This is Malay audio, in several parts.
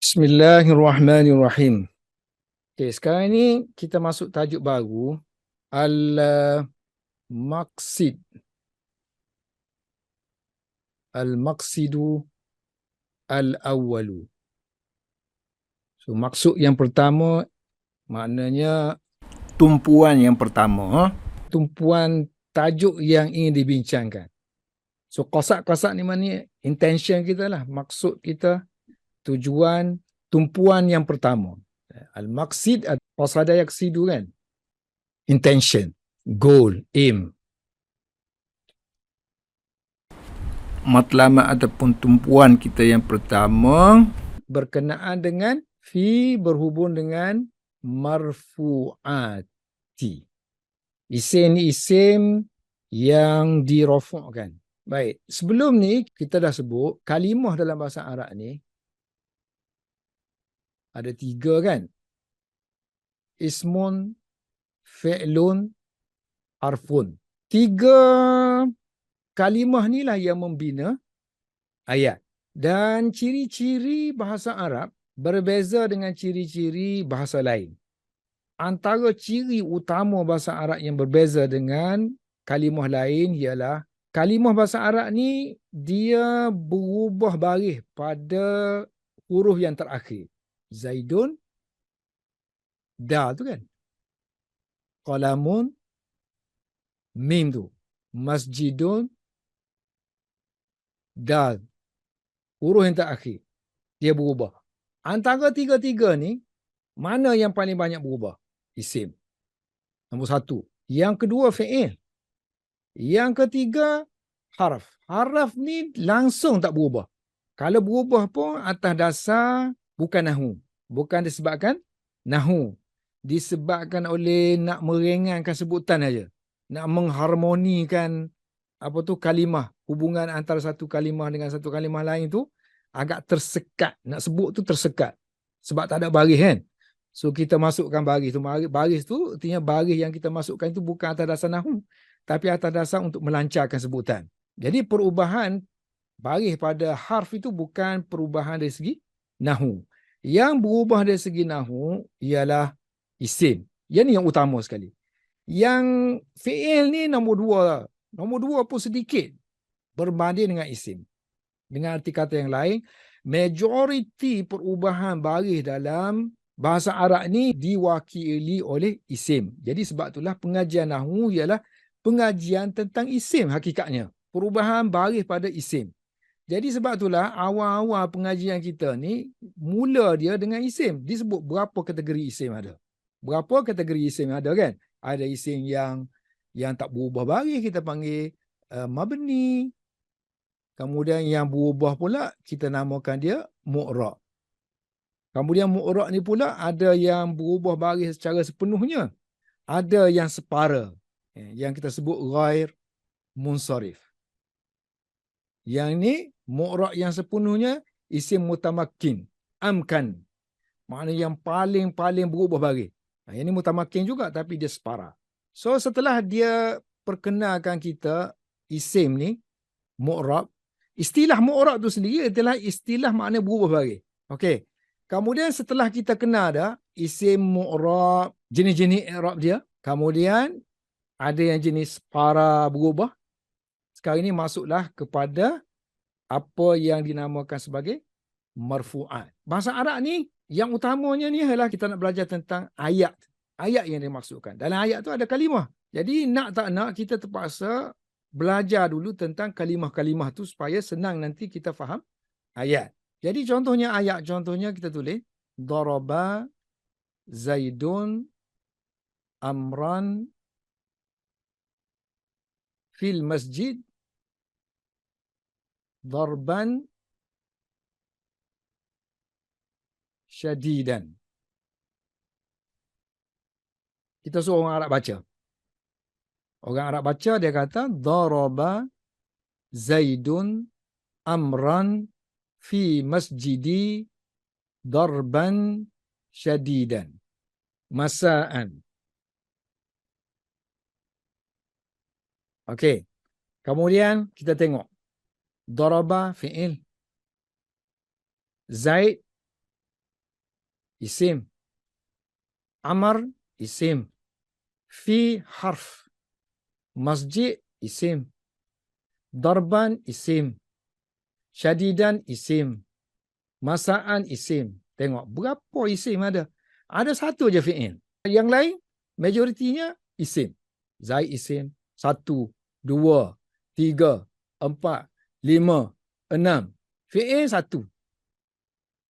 Bismillahirrahmanirrahim. Okay, sekarang ni kita masuk tajuk baru, Al-Maqsid. Al-Maqsidu Al-Awwalu. So, maksud yang pertama maknanya tumpuan yang pertama. tumpuan tajuk yang ingin dibincangkan. So, qasak-qasak ni maknanya intention kita lah, maksud kita, tujuan, tumpuan yang pertama. Al-Maqsid, qasada yaqsidu kan? Intention, goal, aim. Matlamat ataupun tumpuan kita yang pertama berkenaan dengan fi berhubung dengan marfu'ati. Isim ni isim yang dirafa'kan. Baik, sebelum ni kita dah sebut kalimah dalam bahasa Arab ni ada 3 kan? Ismun, fi'lun, harfun. 3 kalimah ni lah yang membina ayat. Dan ciri-ciri bahasa Arab berbeza dengan ciri-ciri bahasa lain. Antara ciri utama bahasa Arab yang berbeza dengan kalimah lain ialah kalimah bahasa Arab ni dia berubah baris pada huruf yang terakhir. Zaidun, dal tu kan. Qalamun, mim tu. Masjidun, dal. Huruf yang terakhir. Dia berubah. Antara tiga-tiga ni, mana yang paling banyak berubah? Isim. Nombor 1. Yang kedua, fi'il. Yang ketiga, harf. Harf ni langsung tak berubah. Kalau berubah pun atas dasar bukan nahu. Bukan disebabkan nahu. Disebabkan oleh nak meringankan sebutan saja. Nak mengharmonikan kalimah. Hubungan antara satu kalimah dengan satu kalimah lain tu agak tersekat. Nak sebut tu tersekat. Sebab tak ada baris kan. So kita masukkan baris tu. Baris tu artinya baris yang kita masukkan itu bukan atas dasar nahu. Tapi atas dasar untuk melancarkan sebutan. Jadi perubahan baris pada harf itu bukan perubahan dari segi nahu. Yang berubah dari segi nahu ialah isim. Yang ni yang utama sekali. Yang fi'il ni nombor 2. Nombor 2 pun sedikit berbanding dengan isim. Dengan arti kata yang lain, majoriti perubahan baris dalam bahasa Arab ni diwakili oleh isim. Jadi sebab itulah pengajian nahu ialah pengajian tentang isim hakikatnya. Perubahan baris pada isim. Jadi sebab itulah awal-awal pengajian kita ni mula dia dengan isim. Disebut berapa kategori isim ada. Berapa kategori isim ada kan? Ada isim yang tak berubah baris kita panggil mabni. Kemudian yang berubah pula kita namakan dia mu'rab. Kemudian mu'rab ni pula ada yang berubah baris secara sepenuhnya. Ada yang separa. Yang kita sebut ghair munsharif. Yang ni mu'rab yang sepenuhnya isim mutamakkin. Amkan. Maknanya yang paling-paling berubah baris. Yang ni mutamakkin juga tapi dia separa. So setelah dia perkenalkan kita isim ni, mu'rab, istilah mu'rab tu sendiri adalah istilah makna berubah baris. Okey. Kemudian setelah kita kenal dah isim mu'rab, jenis-jenis i'rab dia, kemudian ada yang jenis para berubah. Sekarang ini masuklah kepada apa yang dinamakan sebagai marfu'at. Bahasa Arab ni yang utamanya ni adalah kita nak belajar tentang ayat. Ayat yang dimaksudkan. Dalam ayat tu ada kalimah. Jadi nak tak nak kita terpaksa belajar dulu tentang kalimah-kalimah tu supaya senang nanti kita faham ayat. Jadi contohnya ayat, contohnya kita tulis daraba Zaidun amran fil masjid darban syadidan. Kita suruh orang Arab baca. Orang Arab baca dia kata daraba Zaidun amran fi masjidi darban syadidan. Masaan. Okey. Kemudian kita tengok. Daraba fi'il. Zaid isim. Amar, isim. Fi, harf. Masjid, isim. Darban, isim. Syadidan, isim. Masaan, isim. Tengok, berapa isim ada? Ada satu je fi'il. Yang lain, majoritinya isim. Zaid isim. 1, 2, 3, 4, 5, 6. Fi'il 1.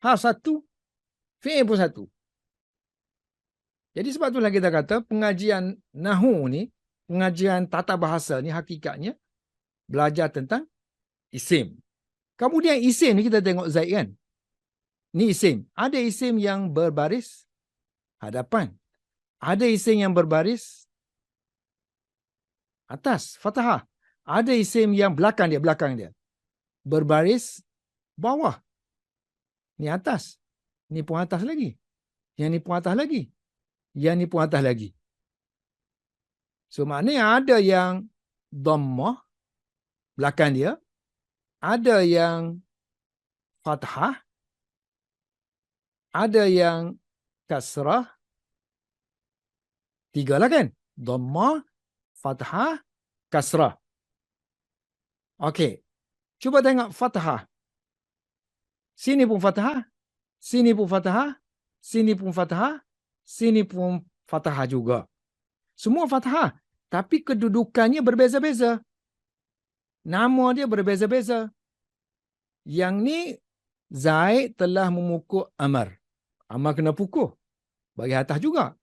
Harf 1, fi'il pun 1. Jadi sebab itulah kita kata pengajian Nahu ni, pengajian tata bahasa ni hakikatnya belajar tentang isim. Kemudian isim ni kita tengok Zaid kan. Ni isim. Ada isim yang berbaris hadapan. Ada isim yang berbaris atas, fathah. Ada isim yang belakang dia. Berbaris bawah. Ni atas. Ni pun atas lagi. Yang ni pun atas lagi. Yang ni pun atas lagi. So maknanya ada yang dhammah belakang dia. Ada yang fathah. Ada yang kasrah. 3 lah kan? Dhammah, fathah, kasrah. Okey. Cuba tengok fathah. Sini pun fathah. Sini pun fathah. Sini pun fathah. Sini pun fathah juga. Semua fathah. Tapi kedudukannya berbeza-beza. Nama dia berbeza-beza. Yang ni, Zaid telah memukul Amar. Amar kena pukul. Bagi atas juga.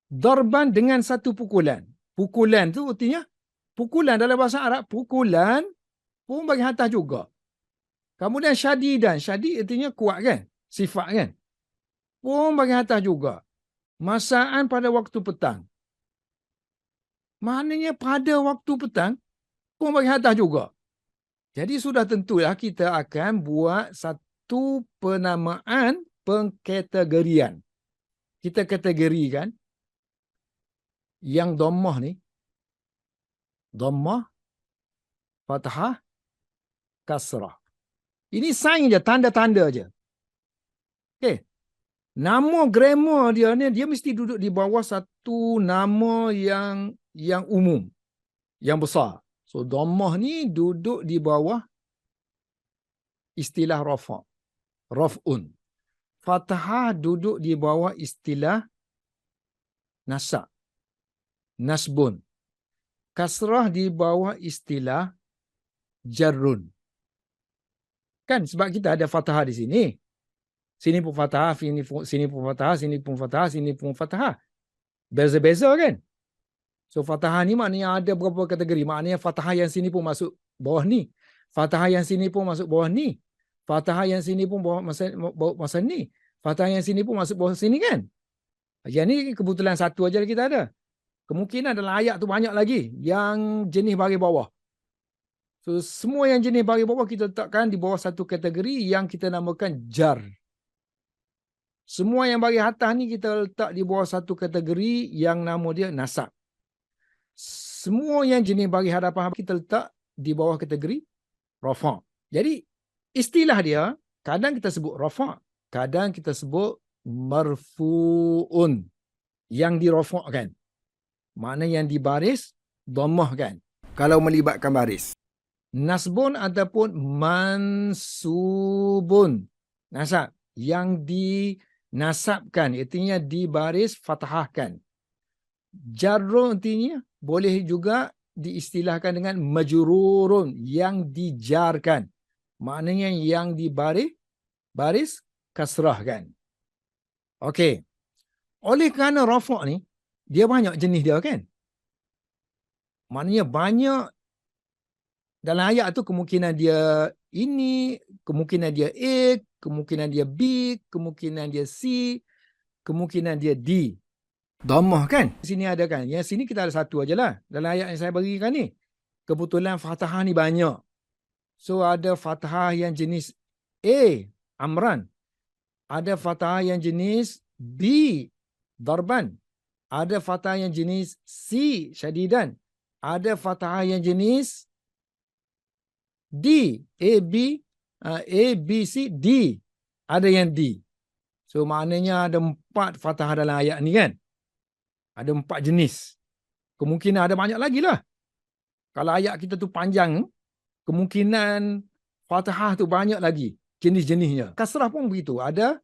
Darban dengan satu pukulan. Pukulan tu artinya, pukulan dalam bahasa Arab, pukulan pun bagi atas juga. Kemudian syadidan. Syadid artinya kuat kan? Sifat kan? Pun bagi atas juga. Masaan pada waktu petang. Maknanya pada waktu petang pun bagi atas juga. Jadi sudah tentulah kita akan buat satu penamaan pengkategorian. Kita kategorikan yang dhammah ni, dhammah, fathah, kasrah. Ini sign je, tanda-tanda je. Okey. Nama grammar dia ni, dia mesti duduk di bawah satu nama yang umum, yang besar. So, dhammah ni duduk di bawah istilah rafa', raf'un. Fathah duduk di bawah istilah nasab, nasbun. Kasrah di bawah istilah jarrun. Kan sebab kita ada fathah di sini. Sini pun fathah, sini pun fathah, sini pun fathah, sini pun fathah. Beza-beza kan? So fathah ni maknanya ada berapa kategori. Maknanya fathah yang sini pun masuk bawah ni. Fathah yang sini pun masuk bawah ni. Fathah yang sini pun bawah masa ni. Fathah yang sini pun masuk bawah sini kan? Yang ni kebetulan satu aja kita ada. Kemungkinan dalam ayat tu banyak lagi yang jenis baris bawah. So semua yang jenis baris bawah kita letakkan di bawah satu kategori yang kita namakan jar. Semua yang baris atas ni kita letak di bawah satu kategori yang nama dia nasab. Semua yang jenis baris hadapan kita letak di bawah kategori rafa'. Jadi istilah dia kadang kita sebut rafa', kadang kita sebut marfu'un, yang dirafa'kan. Makna yang dibaris dhammah kan. Kalau melibatkan baris. Nasbun ataupun mansubun. Nasab. Yang dinasabkan. Artinya dibaris fathahkan. Jarrun artinya boleh juga diistilahkan dengan majrurun. Yang dijarkan. Maknanya yang baris kasrahkan. Okey. Oleh kerana rafa' ni, dia banyak jenis dia kan. Maknanya banyak dalam ayat tu kemungkinan dia ini, kemungkinan dia A, kemungkinan dia B, kemungkinan dia C, kemungkinan dia D. Dhammah kan? Sini ada kan. Yang sini kita ada satu aja lah. Dalam ayat yang saya berikan ni. Kebetulan fathah ni banyak. So ada fathah yang jenis A, Amran. Ada fathah yang jenis B, Darban. Ada fathah yang jenis C, Syadidan. Ada fathah yang jenis D, A, B, C, D. Ada yang D. So maknanya ada 4 fathah dalam ayat ni kan. Ada 4 jenis. Kemungkinan ada banyak lagi lah. Kalau ayat kita tu panjang, kemungkinan fathah tu banyak lagi jenis-jenisnya. Kasrah pun begitu. Ada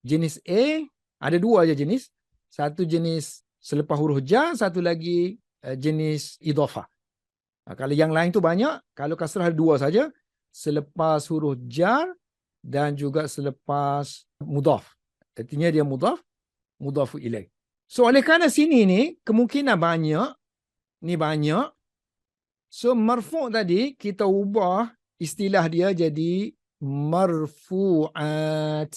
jenis A, ada 2 aja jenis. Satu jenis selepas huruf jar, satu lagi jenis idhafah. Kalau yang lain tu banyak, kalau kasrah ada 2 saja, selepas huruf jar dan juga selepas mudhaf. Artinya dia mudhaf, mudhafu ilaih. So oleh kerana sini ni kemungkinan banyak, ni banyak. So marfu' tadi kita ubah istilah dia jadi marfu'at.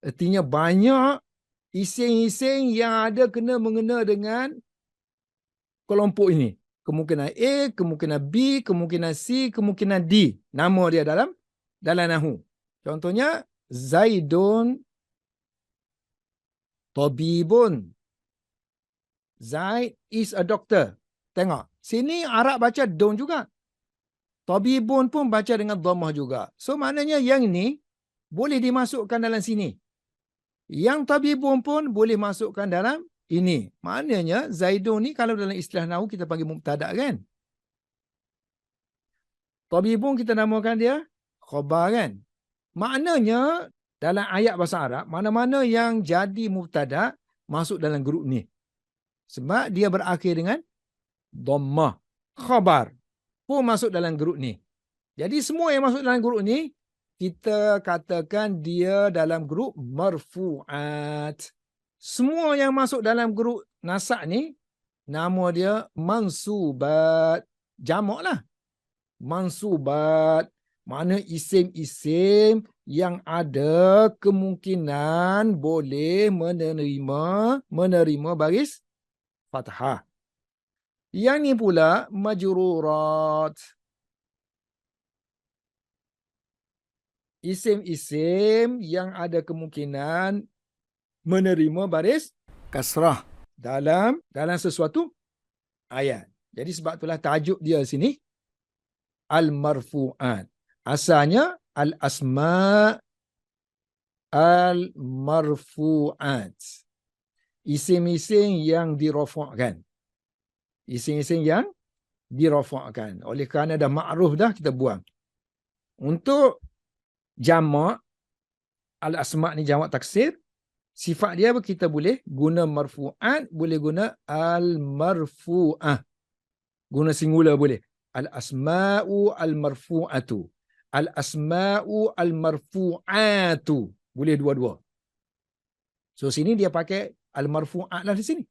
Artinya banyak ising-ising yang ada mengena dengan kelompok ini. Kemungkinan A, kemungkinan B, kemungkinan C, kemungkinan D. Nama dia dalam nahu. Contohnya Zaidun tabibun. Zaid is a doctor. Tengok. Sini Arab baca don juga. Tabibun pun baca dengan dhammah juga. So maknanya yang ini boleh dimasukkan dalam sini. Yang tabibun pun boleh masukkan dalam ini. Maknanya Zaidun ni kalau dalam istilah nahwu kita panggil mubtada kan. Tabibun kita namakan dia khabar kan. Maknanya dalam ayat bahasa Arab, mana-mana yang jadi mubtada masuk dalam grup ni. Sebab dia berakhir dengan dhammah. Khabar pun masuk dalam grup ni. Jadi semua yang masuk dalam grup ni, kita katakan dia dalam grup marfu'at. Semua yang masuk dalam grup nasab ni, nama dia mansubat. Jamak lah. Mansubat. Mana isim-isim yang ada kemungkinan boleh menerima baris fathah. Yang ni pula majrurat. Isim-isim yang ada kemungkinan menerima baris Kasrah. dalam sesuatu ayat. Jadi sebab itulah tajuk dia sini al-marfu'at. Asalnya al-asma' al-marfu'at. Isim-isim yang dirafa'kan. Isim-isim yang dirafa'kan. Oleh kerana dah ma'ruf dah, kita buang. Untuk jamak, al-asma' ni jamak taksir, sifat dia kita boleh guna marfu'at, boleh guna al-marfu'ah. Guna singular boleh. Al-asma'u al-marfu'atu. Al-asma'u al-marfu'atu. Boleh dua-dua. So sini dia pakai al-marfu'at lah di sini.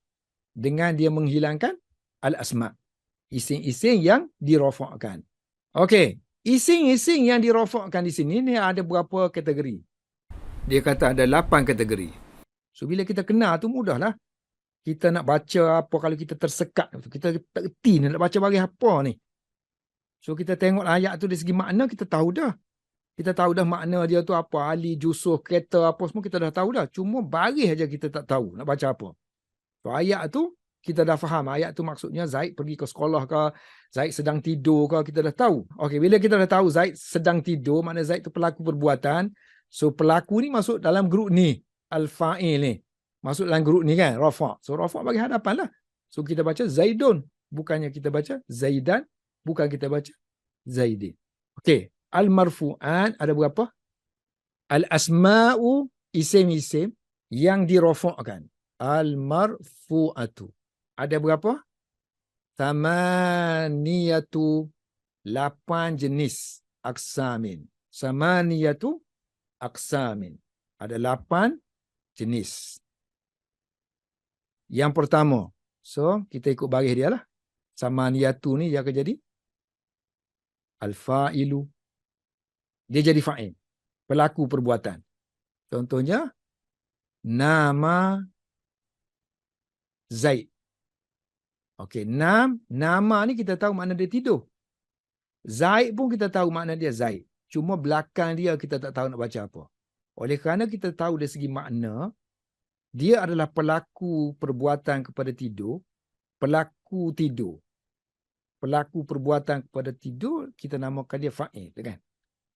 Dengan dia menghilangkan al-asma'. Ising-ising yang dirafa'kan. Okey. Ising-ising yang dirafa'kan di sini ni ada berapa kategori? Dia kata ada 8 kategori. So bila kita kenal tu mudahlah. Kita nak baca apa kalau kita tersekat. Kita tak erti nak baca baris apa ni. So kita tengok ayat tu dari segi makna kita tahu dah. Kita tahu dah makna dia tu apa. Ali, Jusuh, kereta apa semua kita dah tahu dah. Cuma baris aja kita tak tahu nak baca apa. So ayat tu kita dah faham. Ayat tu maksudnya Zaid pergi ke sekolah ke. Zaid sedang tidur ke. Kita dah tahu. Okey, bila kita dah tahu Zaid sedang tidur. Makna Zaid tu pelaku perbuatan. So pelaku ni masuk dalam grup ni. Al-fa'il ni. Masuk dalam grup ni kan. Rafa'. So Rafa' bagi hadapan lah. So kita baca Zaidun. Bukannya kita baca Zaidan. Bukan kita baca Zaidin. Okey. Al-marfu'an ada berapa? Al-asma'u isim-isim yang dirafa'kan. Al-marfu'atu. Ada berapa? Samaniyatu. 8 jenis aksamin. Samaniyatu aksamin. Ada 8 jenis. Yang pertama. So, kita ikut baris dia lah. Samaniyatu ni dia akan jadi al-fa'ilu. Dia jadi fa'il. Pelaku perbuatan. Contohnya, nama Zaid. Okey, nama ni kita tahu makna dia tidur. Zaid pun kita tahu makna dia Zaid. Cuma belakang dia kita tak tahu nak baca apa. Oleh kerana kita tahu dari segi makna, dia adalah pelaku perbuatan kepada tidur. Pelaku tidur. Pelaku perbuatan kepada tidur, kita namakan dia fa'il. Kan?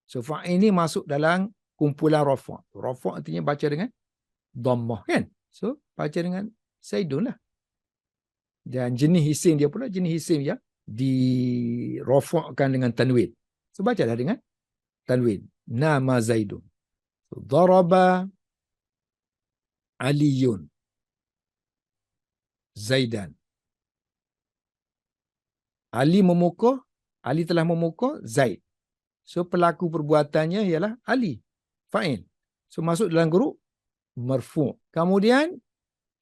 So fa'il ni masuk dalam kumpulan rafa'. Rafa' artinya baca dengan dhammah kan. So baca dengan Zaidun lah. Dan jenis isim dia pula jenis isim yang dirafa'kan dengan tanwin. So bacalah dengan tanwin. Nama Zaidun. So, daraba Aliyun Zaidan. Ali memukul, Ali telah memukul Zaid. So pelaku perbuatannya ialah Ali, fa'il. So masuk dalam grup marfu'. Kemudian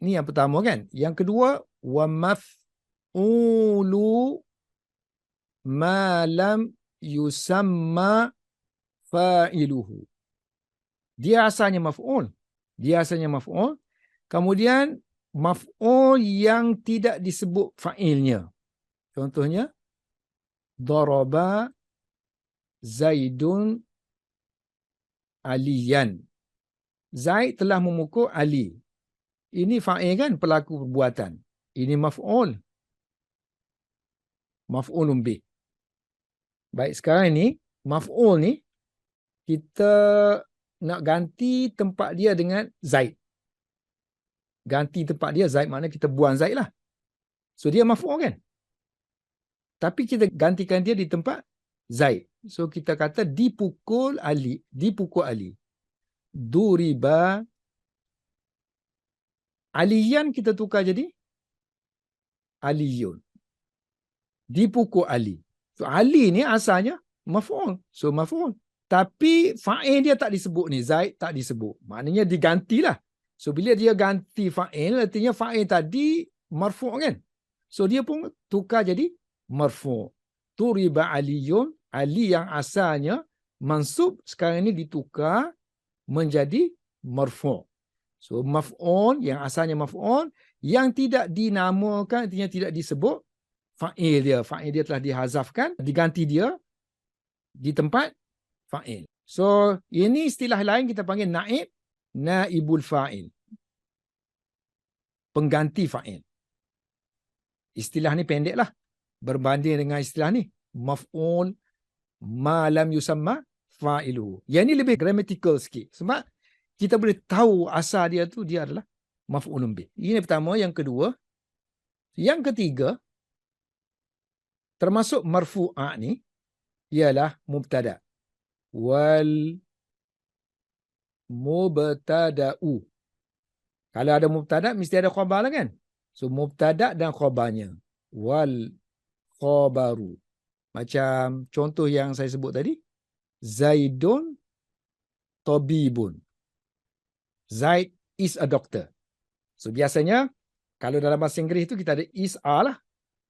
ni yang pertama kan. Yang kedua wa maf'ulu ma lam yusamma fa'iluhu. Dia asalnya maf'ul. Kemudian maf'ul yang tidak disebut fa'ilnya. Contohnya daraba Zaidun Aliyan. Zaid telah memukul Ali. Ini fa'il kan, pelaku perbuatan. Ini maf'ul. Maf'ulun bih. Baik, sekarang ini maf'ul ni kita nak ganti tempat dia dengan Zaid. Ganti tempat dia Zaid maknanya kita buang Zaid lah. So dia maf'ul kan? Tapi kita gantikan dia di tempat Zaid. So kita kata dipukul Ali. Duriba Aliyan kita tukar jadi Aliyun. Dipukul Ali. So Ali ni asalnya maf'ul. So maf'ul. Tapi fa'il dia tak disebut ni. Zaid tak disebut. Maknanya digantilah. So bila dia ganti fa'il, artinya fa'il tadi marfu' kan? So dia pun tukar jadi marfu'. Duriba Aliyun. Ali yang asalnya mansub sekarang ini ditukar menjadi marfu'. So maf'ul yang asalnya maf'ul yang tidak dinamakan, artinya tidak disebut fa'il dia. Fa'il dia telah dihazafkan, diganti dia di tempat fa'il. So ini istilah lain kita panggil naibul fa'il. Pengganti fa'il. Istilah ni pendek lah berbanding dengan istilah ni maf'ul ma lam yusamma fa'iluhu. Yang ini lebih grammatical sikit. Sebab kita boleh tahu asal dia tu dia adalah maf'ulun bih. Ini pertama. Yang kedua. Yang ketiga, termasuk marfu'a ni, ialah mubtada'. Wal mubtada'u. Kalau ada mubtada' mesti ada khabar lah kan? So mubtada' dan khabarnya. Wal khabaru. Macam contoh yang saya sebut tadi. Zaidun tabibun. Zaid is a doctor. So biasanya kalau dalam bahasa Inggeris itu kita ada is a lah.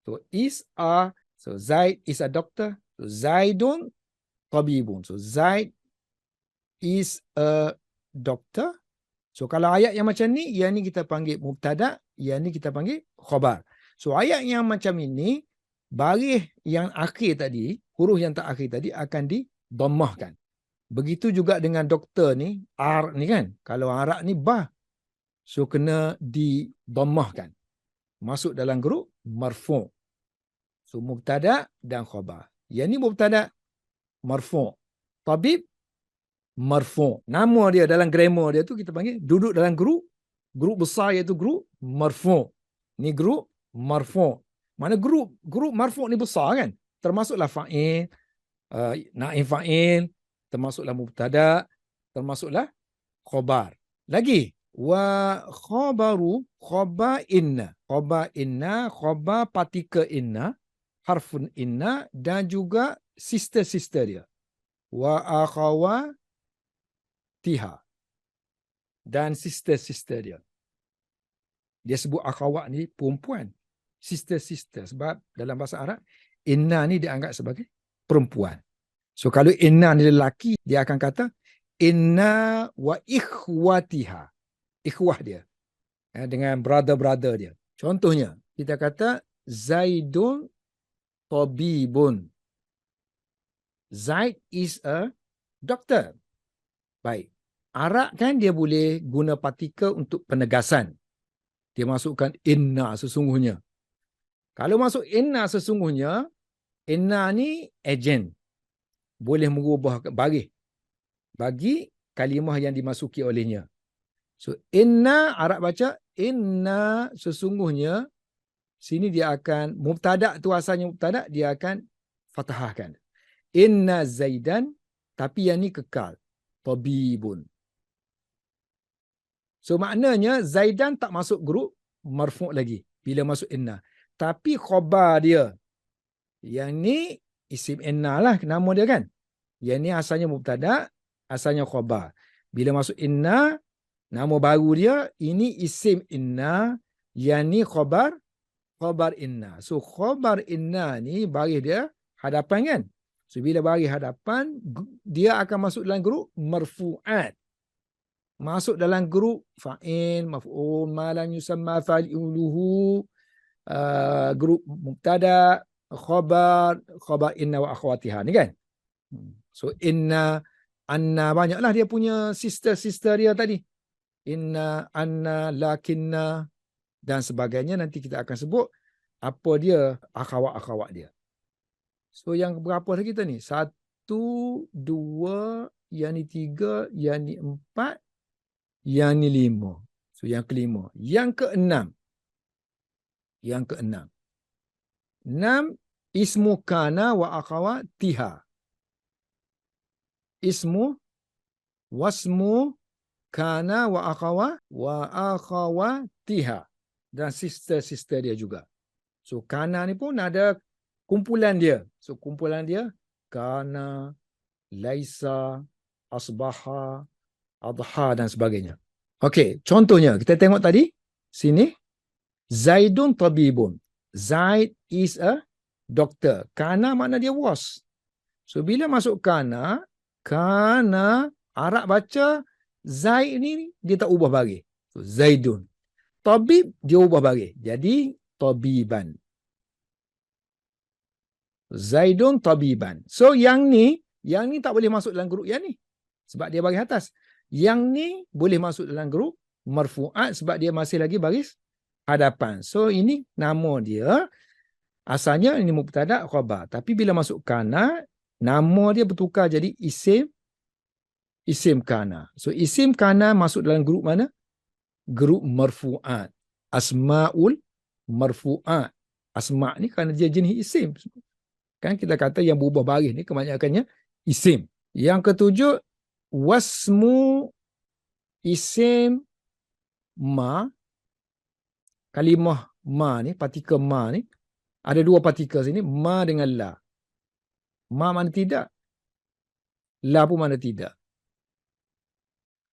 So is a. So Zaid is a doctor. So Zaidun tabibun. So Zaid is a doctor. So kalau ayat yang macam ni, yang ni kita panggil mubtada', yang ni kita panggil khabar. So ayat yang macam ini, baris yang akhir tadi, huruf yang tak akhir tadi akan didammahkan. Begitu juga dengan doktor ni, ar ni kan. Kalau arak ni bah. So kena didammahkan. Masuk dalam grup marfu'. So mubtada' dan khabar. Yang ni mubtada' marfu'. Tabib marfu'. Nama dia dalam grammar dia tu kita panggil duduk dalam grup besar iaitu grup marfu'. Ni grup marfu'. Mana grup marfu' ni besar kan? Termasuklah fa'il, naib fa'il, termasuklah mubtada', termasuklah khabar. Lagi wa khabaru khabar inna. Khabar partikel inna, harfun inna dan juga sister dia. Wa akhawatiha. Dan sister dia. Dia sebut akhawat ni perempuan. Sister. Sebab dalam bahasa Arab, inna ni dianggap sebagai perempuan. So kalau inna ni lelaki, dia akan kata inna wa ikhwatiha. Ikhwah dia. Dengan brother dia. Contohnya, kita kata Zaidun tabibun. Zaid is a doctor. Baik. Arab kan dia boleh guna partikel untuk penegasan. Dia masukkan inna sesungguhnya. Kalau masuk inna sesungguhnya, inna ni agent. Boleh mengubah baris bagi kalimah yang dimasuki olehnya. So inna, Arab baca inna, sesungguhnya. Sini dia akan, mubtada tu asalnya mubtada, dia akan fathahkan. Inna Zaidan, tapi yang ni kekal. Tabibun. So maknanya Zaidan tak masuk grup marfu' lagi bila masuk inna. Tapi khabar dia, yang ni isim inna lah nama dia kan. Yang ni asalnya mubtada, asalnya khabar. Bila masuk inna, nama baru dia, ini isim inna, yang ni khabar inna. So khabar inna ni baris dia hadapan kan. So bila baris hadapan, dia akan masuk dalam grup marfu'at. Masuk dalam grup fa'il, maf'ul, ma lam yusamma fa'iluluhu, grup mubtada, khabar inna wa akhwatiha ni kan. So inna, anna, banyaklah dia punya sister dia tadi. Inna, anna, lakinna dan sebagainya. Nanti kita akan sebut apa dia akhawat-akhawat dia. So yang berapa dah kita ni? 1, 2, yang ni 3, yang ni 4, yang ni 5. So yang kelima. Yang keenam. 6 ismu kana wa akhawatiha. Ismu wasmu kana wa akhawatiha. Dan sister dia juga. So kana ni pun ada kumpulan dia. So kumpulan dia kana, laisa, asbaha, adha dan sebagainya. Okey, contohnya kita tengok tadi sini Zaidun tabibun. Zaid is a doctor. Kana makna dia was. So bila masuk kana Arab baca Zaid ni dia tak ubah baris. So Zaidun. Tabib dia ubah baris. Jadi tabiban. Zaidun tabiban. So yang ni tak boleh masuk dalam grup yang ni. Sebab dia baris atas. Yang ni boleh masuk dalam grup marfu'at sebab dia masih lagi baris hadapan. So ini nama dia. Asalnya ini mubtada khabar. Tapi bila masuk kana, nama dia bertukar jadi isim kana. So isim kana masuk dalam grup mana? Grup marfu'at. Asma'ul marfu'at. Asma' ni kerana dia jenis isim. Kan kita kata yang berubah baris ni kebanyakannya isim. Yang ketujuh, wasmu isim ma. Kalimah ma ni, partikel ma ni, ada dua partikel sini, ma dengan la. Ma mana tidak, la pun mana tidak.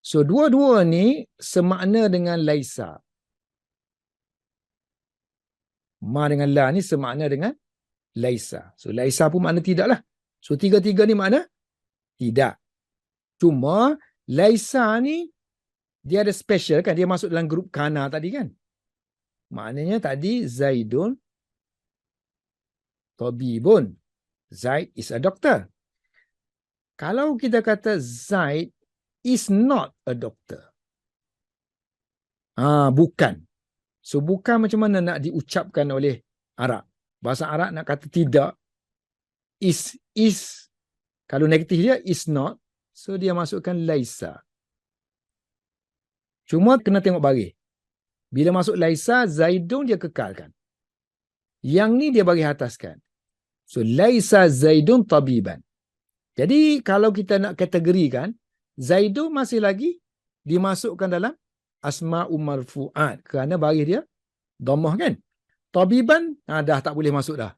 So dua-dua ni semakna dengan laisa. Ma dengan la ni semakna dengan laisa. So laisa pun makna tidak lah. So tiga-tiga ni makna tidak. Cuma laisa ni dia ada special kan, dia masuk dalam grup kana tadi kan. Maknanya tadi Zaidun tabibun. Zaid is a doctor. Kalau kita kata Zaid is not a doctor. Bukan. So bukan macam mana nak diucapkan oleh Arab. Bahasa Arab nak kata tidak. Is. Kalau negatif dia is not. So dia masukkan laisa. Cuma kena tengok baris. Bila masuk laisa, Zaidun dia kekalkan. Yang ni dia bagi ataskan. So laisa Zaidun tabiban. Jadi kalau kita nak kategorikan, Zaidun masih lagi dimasukkan dalam asma'u marfu'at kerana baris dia dhammah kan. Tabiban dah tak boleh masuk dah.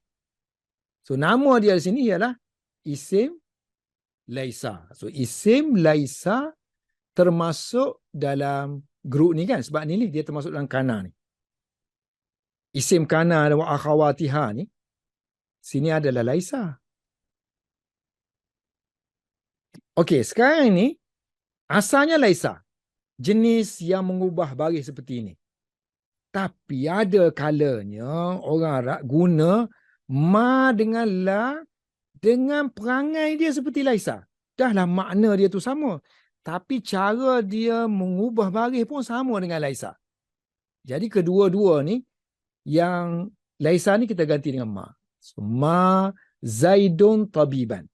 So nama dia di sini ialah isim laisa. So isim laisa termasuk dalam grup ni kan, sebab ni dia termasuk dalam kana ni. Isim kana wa akhawatiha ni sini adalah laisa. Okey, sekarang ini asalnya laisa, jenis yang mengubah baris seperti ini. Tapi ada kalanya orang Arab guna ma dengan la dengan perangai dia seperti laisa. Dahlah makna dia tu sama. Tapi cara dia mengubah baris pun sama dengan laisa. Jadi kedua-dua ni, yang laisa ni kita ganti dengan ma. So, ma Zaidun tabiban.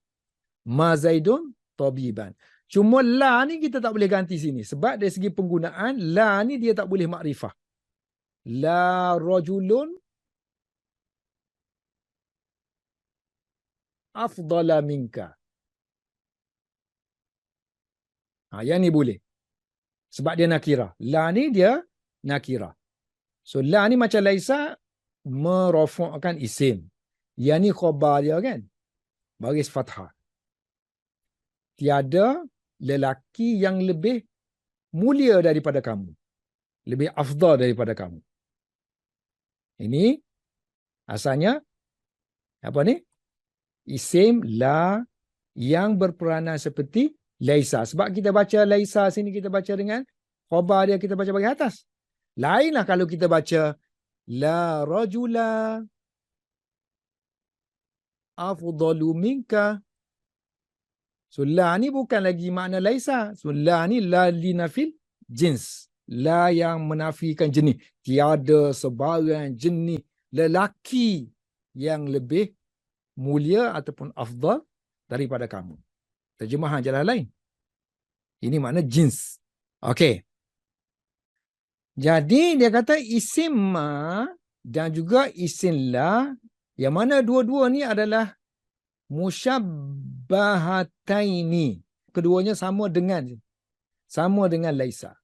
Ma Zaidun tabiban. Cuma la ni kita tak boleh ganti sini. Sebab dari segi penggunaan, la ni dia tak boleh makrifah. La rajulun afdala minka. Yang ni boleh. Sebab dia nakirah. La ni dia nakirah. So, la ni macam laisa merofokkan isim. Yang ni khabar dia kan. Baris fathah. Tiada lelaki yang lebih mulia daripada kamu. Lebih afdal daripada kamu. Ini asalnya apa ni? Isim la yang berperanan seperti laisa. Sebab kita baca laisa sini kita baca dengan khabar dia kita baca bagi atas. Lainlah kalau kita baca la rajula afdalu minka. So la ni bukan lagi makna laisa. So la ni la linafil jins. La yang menafikan jenis. Tiada sebarang jenis lelaki yang lebih mulia ataupun afdal daripada kamu. Terjemahan jalan lain. Ini makna jins. Okey. Jadi dia kata isim ma dan juga isim la, yang mana dua-dua ni adalah musyabbahataini. Keduanya sama dengan laisa.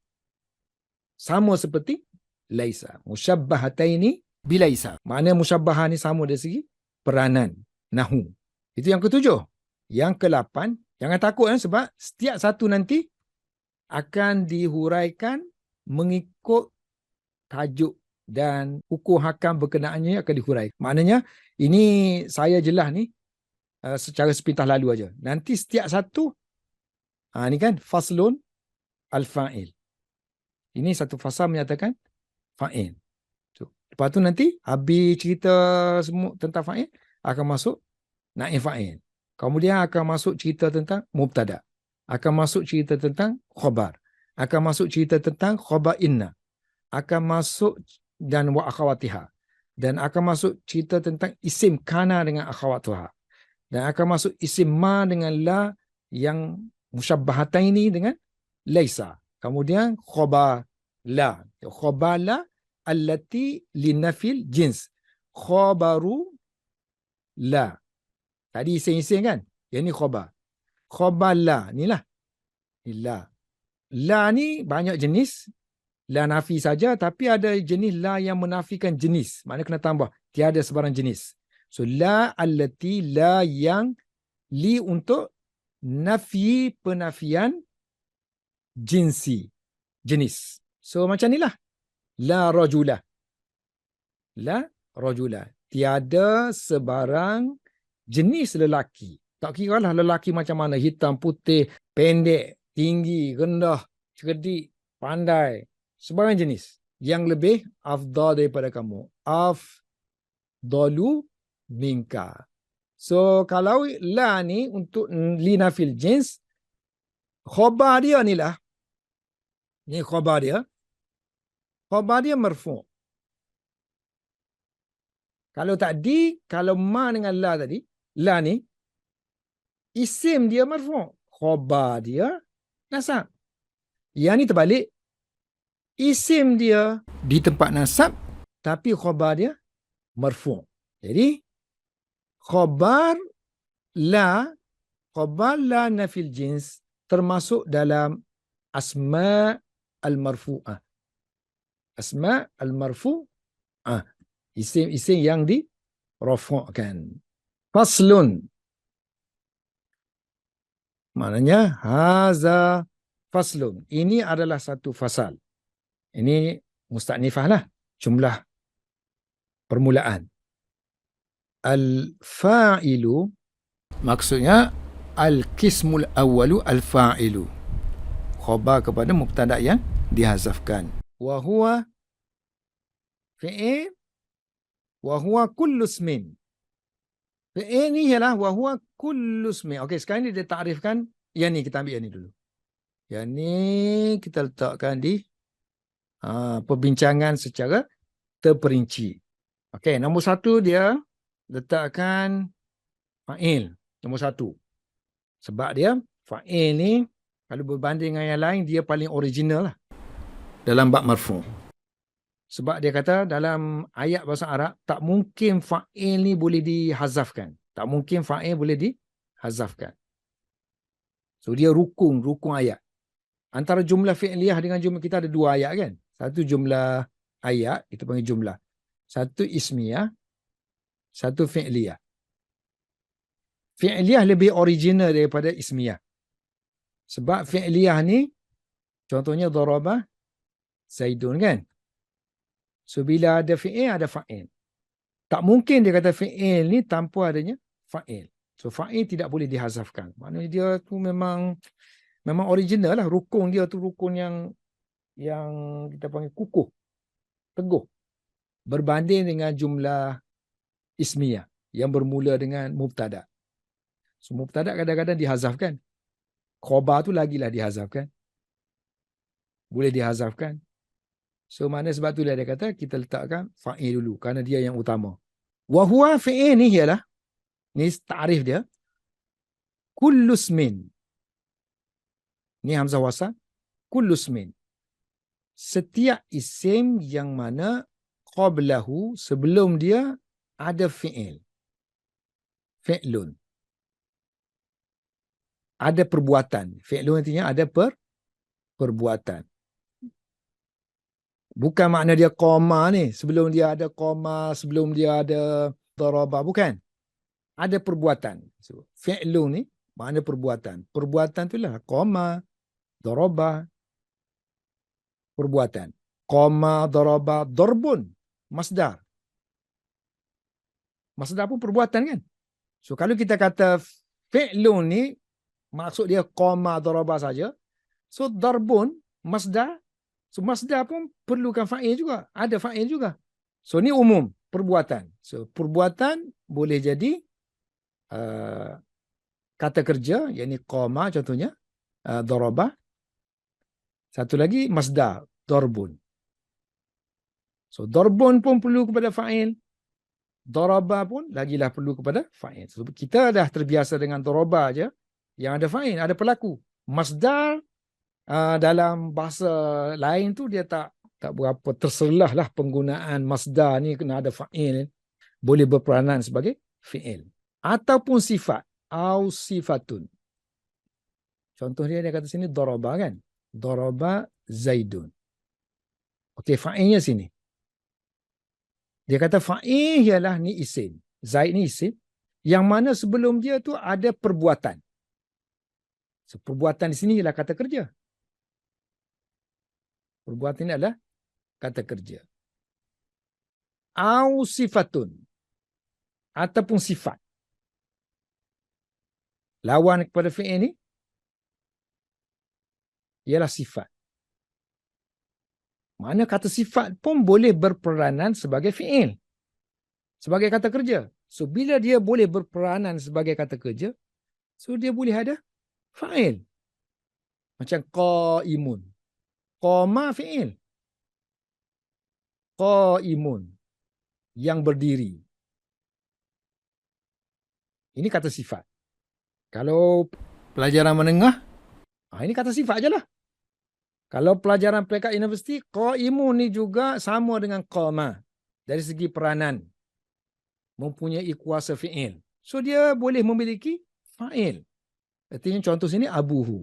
Sama seperti laisa. Musyabbahataini Bilaisa. makna musyabbahah ni sama dari segi peranan nahu. Itu yang ketujuh. Yang ke-8, jangan takut sebab setiap satu nanti akan dihuraikan mengikut tajuk dan hukum hakam berkenaannya akan dihuraikan. Maknanya ini saya jelas ni secara sepintas lalu aja. Nanti setiap satu ni kan faslun al-fa'il. Ini satu fasal menyatakan fa'il. So, lepas tu nanti habis cerita semua tentang fa'il akan masuk naib fa'il. Kemudian akan masuk cerita tentang mubtada. Akan masuk cerita tentang khabar. Akan masuk cerita tentang khabar inna. Akan masuk dan wa akhawatiha. Dan akan masuk cerita tentang isim kana dengan akhawatuha. Dan akan masuk isim ma dengan la yang musyabbahataini dengan laisa. Kemudian khabar la. Khabar la allati linafil jins. Khabaru la. Tadi isim-isim kan? Yang ni khabar. Khabar la. Inilah. La. La ni banyak jenis. La nafi saja. Tapi ada jenis la yang menafikan jenis. Maknanya kena tambah. Tiada sebarang jenis. So, la allati la yang li untuk nafi penafian jinsi. Jenis. So, macam inilah. La rajulah. La rajulah. Tiada sebarang jenis lelaki. Tak kira lah lelaki macam mana. Hitam, putih, pendek, tinggi, rendah, cerdik, pandai. Sebarang jenis. Yang lebih afdal daripada kamu. Afdalu minka. So, kalau la ni untuk linafil jins, khabar dia ni lah. Ni khabar dia. Khabar dia marfu'. Kalau tadi, kalau ma dengan la tadi, la ni, isim dia marfu'. Khabar dia nasab. Yang ni terbalik. Isim dia Di tempat nasab, tapi khabar dia marfu'. Jadi, khabar la nafil jins termasuk dalam asma al-marfu'ah. Asma al-marfu'ah. Isim-isim yang dirafa'kan. Faslun. Maknanya haza faslun. Ini adalah satu fasal. Ini musta'nifah lah. Jumlah permulaan. Al-fa'ilu maksudnya al-qismul awwalu al-fa'ilu. Khabar kepada mubtada yang dihazafkan. wa huwa fi'il wa huwa kullu ismin. Fi'il ni ialah wa huwa kullu ismin. Okey, sekarang ni dia takrifkan yang ni, kita ambil yang ni dulu. Yang ni kita letakkan di perbincangan secara terperinci. Okey, nombor satu dia letakkan fa'il. Nombor satu. Sebab dia fa'il ni Kalau berbanding dengan yang lain, dia paling original lah. dalam bab marfu'. Sebab dia kata dalam ayat bahasa Arab, tak mungkin fa'il ni boleh dihazafkan. Tak mungkin fa'il boleh dihazafkan. So dia rukun ayat. Antara jumlah fi'liyah dengan jumlah, kita ada dua ayat kan. Satu jumlah ayat, kita panggil jumlah. Satu ismiyah, satu fi'liyah. Fi'liyah lebih original daripada ismiyah. Sebab fi'liyah ni, contohnya darabah Zaidun kan. So bila ada fi'il, ada fa'il. Tak mungkin dia kata fi'il ni tanpa adanya fa'il. So fa'il tidak boleh dihazafkan. Maknanya dia tu memang original lah. Rukun dia tu rukun yang kita panggil kukuh, teguh. Berbanding dengan jumlah ismiyah yang bermula dengan mubtada'. So mubtada' kadang-kadang dihazafkan. Khabar tu lagilah dihazafkan. Boleh dihazafkan. So mana sebab tu dia kata kita letakkan fa'il dulu kerana dia yang utama. Wa huwa fi'il ni ialah, ni ta'rif dia, kullu ismin. Ni hamzah wasal, kullu ismin. Setiap isim yang mana qablahu, sebelum dia ada fi'il. Fi'lun. Ada perbuatan. Fi'lun artinya ada perbuatan. Bukan makna dia koma ni. Sebelum dia ada koma, sebelum dia ada darabah. Bukan. Ada perbuatan. So, fi'lun ni makna perbuatan. Perbuatan tu lah koma, darabah, perbuatan. Koma, darabah, darbun. Masdar. Masdar pun perbuatan kan. So kalau kita kata fi'lun ni, maksud dia koma, darabah saja. So darbun, masdar. So masdar pun perlukan fa'il juga. Ada fa'il juga. So ni umum, perbuatan. So perbuatan boleh jadi kata kerja, yakni qama contohnya, darabah. Satu lagi masdar, darbun. So darbun pun perlu kepada fa'il. Darabah pun lagilah perlu kepada fa'il. So kita dah terbiasa dengan darabah aja yang ada fa'il, ada pelaku. Masdar dalam bahasa lain tu dia tak berapa terselah lah penggunaan masdar ni kena ada fa'il, boleh berperanan sebagai fi'il ataupun sifat au sifatun. Contoh dia kata sini daraba kan, daraba Zaidun. Okey, fa'ilnya sini dia kata fa'il ialah ni isim, Zaid ni isim yang mana sebelum dia tu ada perbuatan. So, perbuatan di sini ialah kata kerja. Perbuatan ini adalah kata kerja. Au sifatun. Ataupun sifat. Lawan kepada fi'il ini ialah sifat. Mana kata sifat pun boleh berperanan sebagai fi'il. Sebagai kata kerja. So bila dia boleh berperanan sebagai kata kerja, so dia boleh ada fa'il. Macam qaimun. Qama fi'il. Qaimun. Yang berdiri. Ini kata sifat. Kalau Pelajaran menengah, ini kata sifat je lah. Kalau pelajaran peringkat universiti, qaimun ni juga sama dengan qama. Dari segi peranan. Mempunyai kuasa fi'il. So dia boleh memiliki fa'il. Artinya contoh sini abuhu.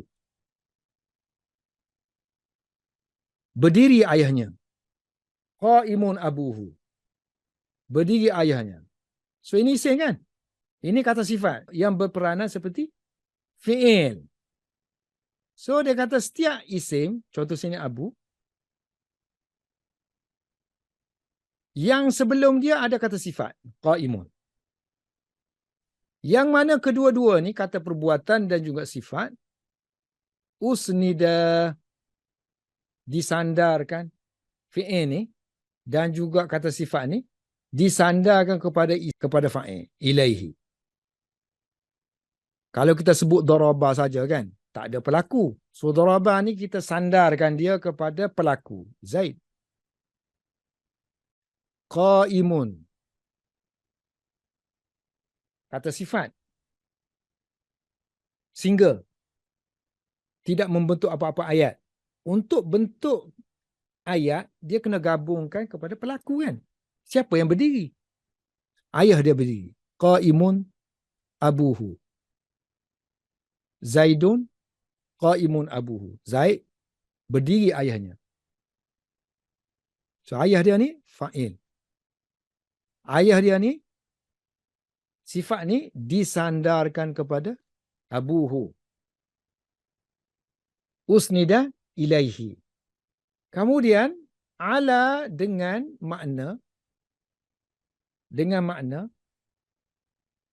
Berdiri ayahnya. Qaimun abuhu. Berdiri ayahnya. So ini isim kan? Ini kata sifat yang berperanan seperti fi'il. So dia kata setiap isim, contoh sini abu, yang sebelum dia ada kata sifat, qaimun. Yang mana kedua-dua ni kata perbuatan dan juga sifat, usnida, disandarkan, fi'il ni, dan juga kata sifat ni, disandarkan kepada fa'il, ilaihi. Kalau kita sebut darabah saja kan, tak ada pelaku. So darabah ni kita sandarkan dia kepada pelaku, Zaid. Qaimun. Kata sifat. Single. Tidak membentuk apa-apa ayat. Untuk bentuk ayat, dia kena gabungkan kepada pelaku kan. Siapa yang berdiri? Ayah dia berdiri. Qaimun abuhu. Zaidun qaimun abuhu. Zaid berdiri ayahnya. So ayah dia ni fa'il. Ayah dia ni, sifat ni disandarkan kepada abuhu. Usnida ilaihi. Kemudian ala dengan makna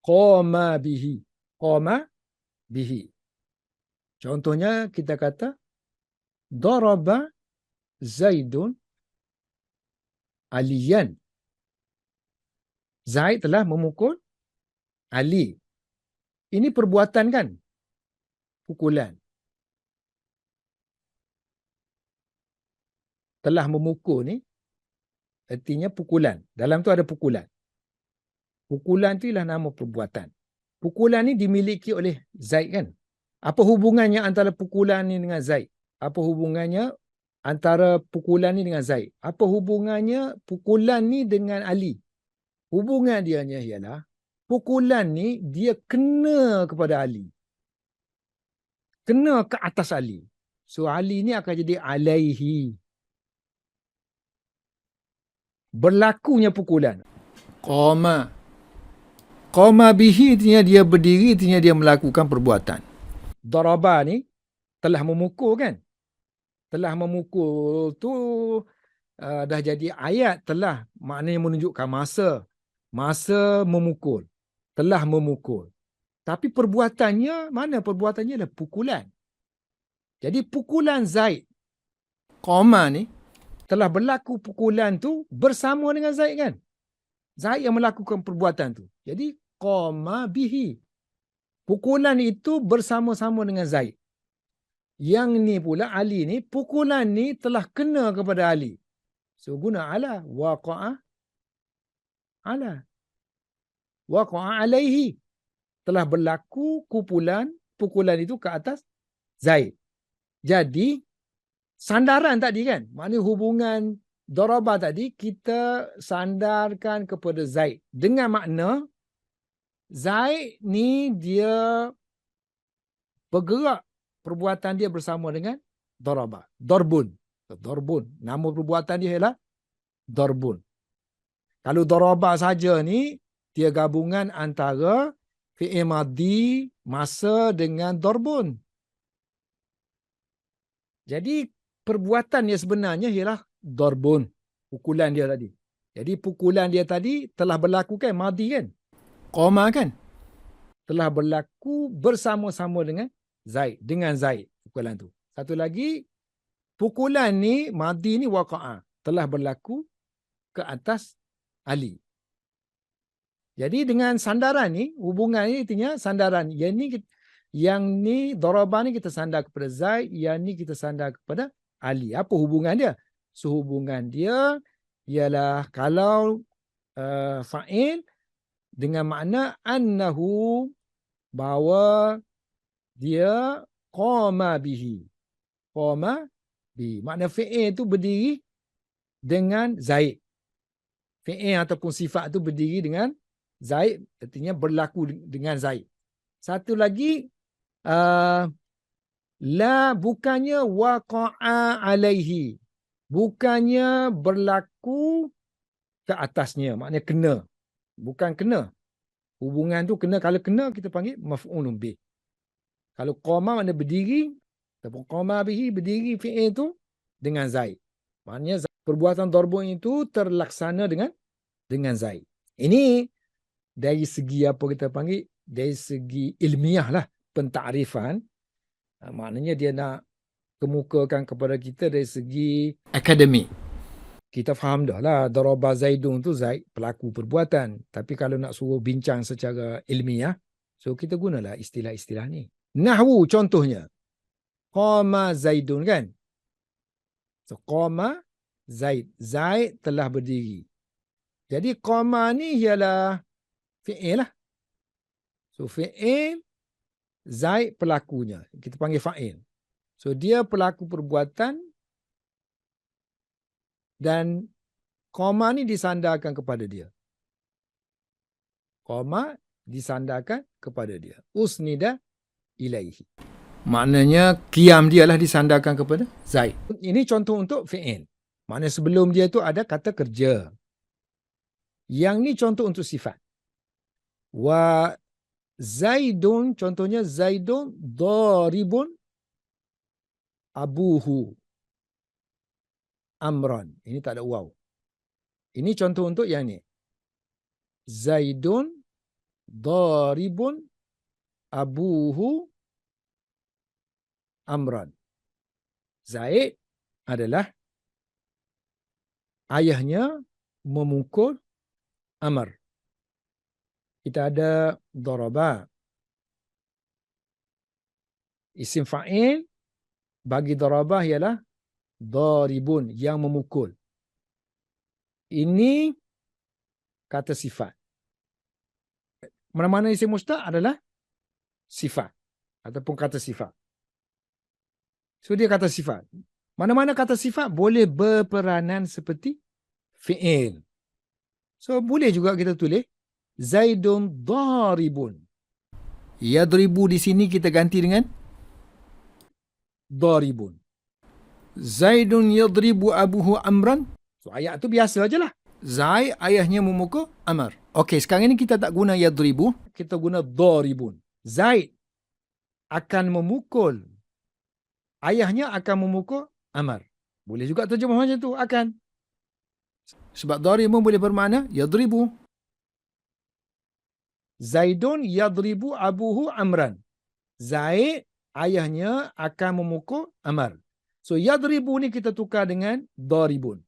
qama bihi. Qama bihi. Contohnya kita kata daraba Zaidun aliyan. Zaid telah memukul Ali. Ini perbuatan kan? Pukulan. Telah memukul ni artinya pukulan. Dalam tu ada pukulan. Pukulan tu ialah nama perbuatan. Pukulan ni dimiliki oleh Zaid kan? Apa hubungannya antara pukulan ni dengan Zaid? Apa hubungannya antara pukulan ni dengan Zaid? Apa hubungannya pukulan ni dengan Ali? Hubungan dianya ialah pukulan ni dia kena kepada Ali. Kena ke atas Ali. So Ali ni akan jadi alaihi. Berlakunya pukulan. Qama. Qama bihi artinya dia berdiri, artinya dia melakukan perbuatan. Daraba ni telah memukul kan? Telah memukul tu dah jadi ayat telah. Maknanya menunjukkan masa. Masa memukul. Telah memukul. Tapi perbuatannya, mana perbuatannya adalah pukulan. Jadi pukulan Zaid. Qama ni Telah berlaku pukulan tu bersama dengan Zaid kan? Zaid yang melakukan perbuatan tu. Jadi qama bihi. Pukulan itu bersama-sama dengan Zaid. Yang ni pula Ali ni, pukulan ni telah kena kepada Ali. So guna ala. Waqa'a ala. Waqa'a alaihi. Telah berlaku pukulan itu ke atas Zaid. Jadi sandaran tadi kan, maknanya hubungan daraba tadi kita sandarkan kepada Zaid dengan makna Zaid ni dia bergerak, perbuatan dia bersama dengan daraba. Darbun. Nama perbuatan dia ialah darbun. Kalau daraba saja ni dia gabungan antara fi'il madhi masa dengan darbun. Jadi perbuatan dia sebenarnya ialah darbun. Pukulan dia tadi. Jadi pukulan dia tadi telah berlaku kan, madhi kan? qama kan? Telah berlaku bersama-sama dengan Zaid. Dengan Zaid pukulan tu. Satu lagi, pukulan ni, madhi ni waqa'a. Telah berlaku ke atas Ali. Jadi dengan sandaran ni, hubungan ni artinya sandaran. Yang ni, darabah ni kita sandar kepada Zaid. Yang ni kita sandar kepada Ali. Apa hubungan dia? So hubungan dia ialah kalau fa'il dengan makna annahu, bahawa dia qama bihi. Qama bihi. Makna fi'il tu berdiri dengan Zaid. Fi'il ataupun sifat tu berdiri dengan Zaid, artinya berlaku dengan Zaid. Satu lagi, la bukannya waqa'a alaihi. Bukannya berlaku ke atasnya. Maknanya kena. Bukan kena. Hubungan tu kena. Kalau kena kita panggil maf'ulun bih. Kalau qama makna berdiri. Ataupun qama bihi berdiri fi'il tu dengan Zaid. Maknanya perbuatan darbun itu terlaksana dengan Zaid. Ini dari segi apa kita panggil, dari segi ilmiah lah pentakrifan. Maknanya dia nak kemukakan kepada kita dari segi Akademik. kita faham dah lah daraba Zaidun tu Zaid pelaku perbuatan. Tapi kalau nak suruh bincang secara ilmiah, so kita gunalah istilah-istilah ni. Nahwu contohnya. Qama Zaidun kan? So qama Zaid. Zaid telah berdiri. Jadi qama ni ialah fi'il lah. So fi'il, Zaid pelakunya. Kita panggil fa'il. So dia pelaku perbuatan dan koma ni disandarkan kepada dia. Koma disandarkan kepada dia. Usnida ilaihi. Maknanya qiyam dia lah disandarkan kepada Zaid. Ini contoh untuk fi'il. Maknanya sebelum dia tu ada kata kerja. Yang ni contoh untuk sifat. Wa Zaidun, contohnya Zaidun daribun abuhu amran. Ini tak ada waw. Ini contoh untuk yang ni. Zaidun daribun abuhu amran. Zaid adalah ayahnya memukul Amr. Kita ada daraba. Isim fa'il bagi darabah ialah daribun, yang memukul. Ini kata sifat. Mana-mana isim mustaq adalah sifat ataupun kata sifat. So dia kata sifat. Mana-mana kata sifat boleh berperanan seperti fi'il. So boleh juga kita tulis Zaidun daribun. Yadribu di sini kita ganti dengan Daribun. Zaidun yadribu abuhu Amran. So ayat tu biasa aje lah. Zaid ayahnya memukul Amr. Okey, sekarang ini kita tak guna yadribu. Kita guna daribun. Zaid akan memukul. Ayahnya akan memukul Amr. Boleh juga terjemah macam tu, akan. Sebab daribu boleh bermakna yadribu. Zaidun yadribu abuhu Amran. Zaid ayahnya akan memukul Amr. So yadribu ni kita tukar dengan daribun.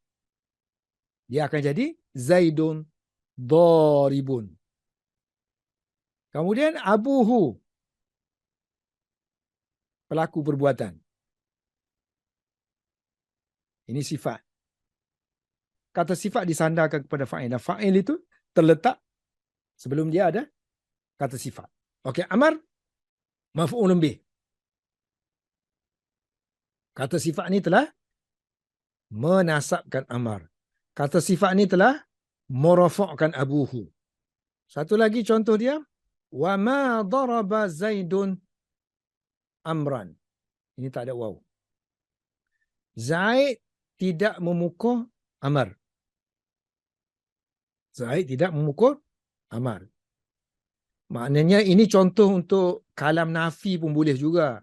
Dia akan jadi Zaidun daribun. Kemudian abuhu, pelaku perbuatan. Ini sifat. Kata sifat disandarkan kepada fa'il. Dan fa'il itu terletak sebelum dia ada kata sifat. Okey, Amr maf'ulun bih. Kata sifat ni telah menasabkan Amr. Kata sifat ni telah merafa'kan abuhu. Satu lagi contoh dia, wa ma daraba Zaidun Amran. Ini tak ada waw. Zaid tidak memukul Amr. Zaid tidak memukul Amr. Maknanya ini contoh untuk kalam nafi pun boleh juga.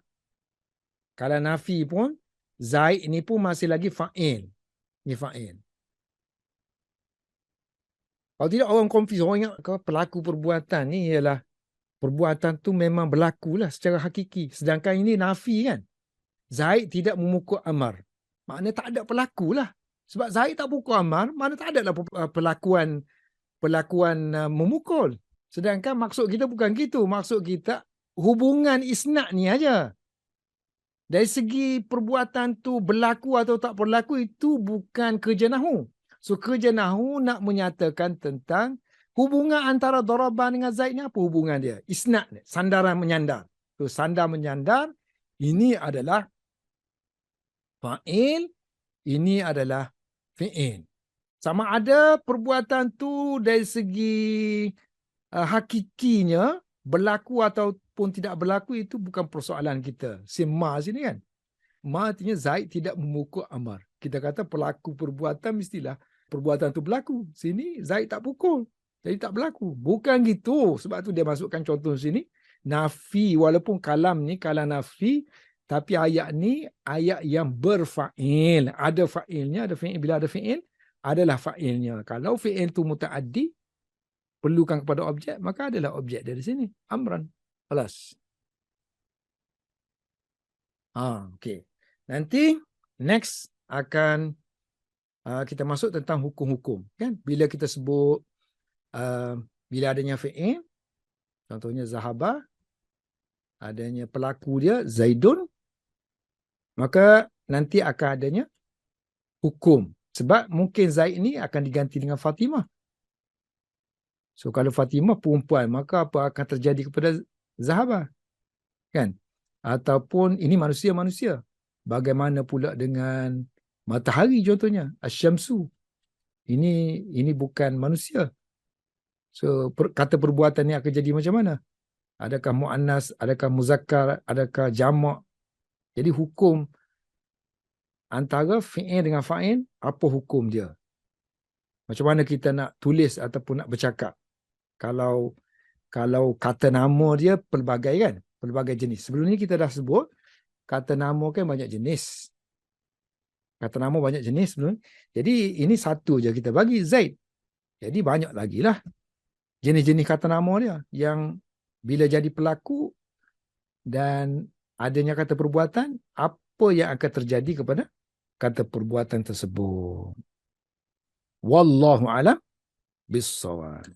Kalam nafi pun, Zaid ini pun masih lagi fa'il. Ini fa'il. Kalau tidak orang confuse, orang ingat kalau pelaku perbuatan ni ialah perbuatan tu memang berlaku lah secara hakiki. Sedangkan ini nafi kan. Zaid tidak memukul Amr. Maknanya tak ada pelaku lah. Sebab Zaid tak pukul Amr, mana tak ada lah perlakuan memukul. Sedangkan maksud kita bukan gitu. Maksud kita hubungan isnad ni aja. Dari segi perbuatan tu berlaku atau tak berlaku itu bukan kerja nahwu. So kerja nahwu nak menyatakan tentang hubungan antara darabah dengan Zaid ni apa hubungan dia? Isnad, sandaran menyandar. So sandar menyandar, ini adalah fa'il, ini adalah fi'il. Sama ada perbuatan tu dari segi hakikinya berlaku ataupun tidak berlaku itu bukan persoalan kita. Ma sini kan. Ma artinya Zaid tidak memukul Amr. Kita kata pelaku perbuatan mestilah perbuatan tu berlaku. Sini Zaid tak pukul. Jadi tak berlaku. Bukan gitu. Sebab tu dia masukkan contoh sini. Nafi, walaupun kalam ni kalam nafi, tapi ayat ni ayat yang berfa'il. Ada fa'ilnya, ada fi'il. Bila ada fi'il, adalah fa'ilnya. Kalau fi'il tu muta'addi, perlukan kepada objek, maka adalah objek dari sini. Amran. Alas. Okay. Nanti, next akan kita masuk tentang hukum-hukum. Kan? Bila kita sebut, bila adanya fi'il, contohnya Zahaba, adanya pelaku dia, Zaidun, maka nanti akan adanya hukum. Sebab mungkin Zaid ni akan diganti dengan Fatimah. So kalau Fatimah perempuan, maka apa akan terjadi kepada Zahaba? Kan? Ataupun ini manusia-manusia. Bagaimana pula dengan matahari contohnya, asyamsu. Ini bukan manusia. So kata perbuatan ni akan jadi macam mana? Adakah muannas, adakah muzakkar, adakah jamak? Jadi hukum antara fi'il dengan fa'il, apa hukum dia? Macam mana kita nak tulis ataupun nak bercakap? Kalau kata nama dia pelbagai kan? Pelbagai jenis. Sebelum ni kita dah sebut, kata nama kan banyak jenis. Kata nama banyak jenis sebelum ni. Jadi ini satu je kita bagi, Zaid. Jadi banyak lagi lah jenis-jenis kata nama dia yang bila jadi pelaku dan adanya kata perbuatan, apa yang akan terjadi kepada kata perbuatan tersebut. Wallahu a'lam bissawab.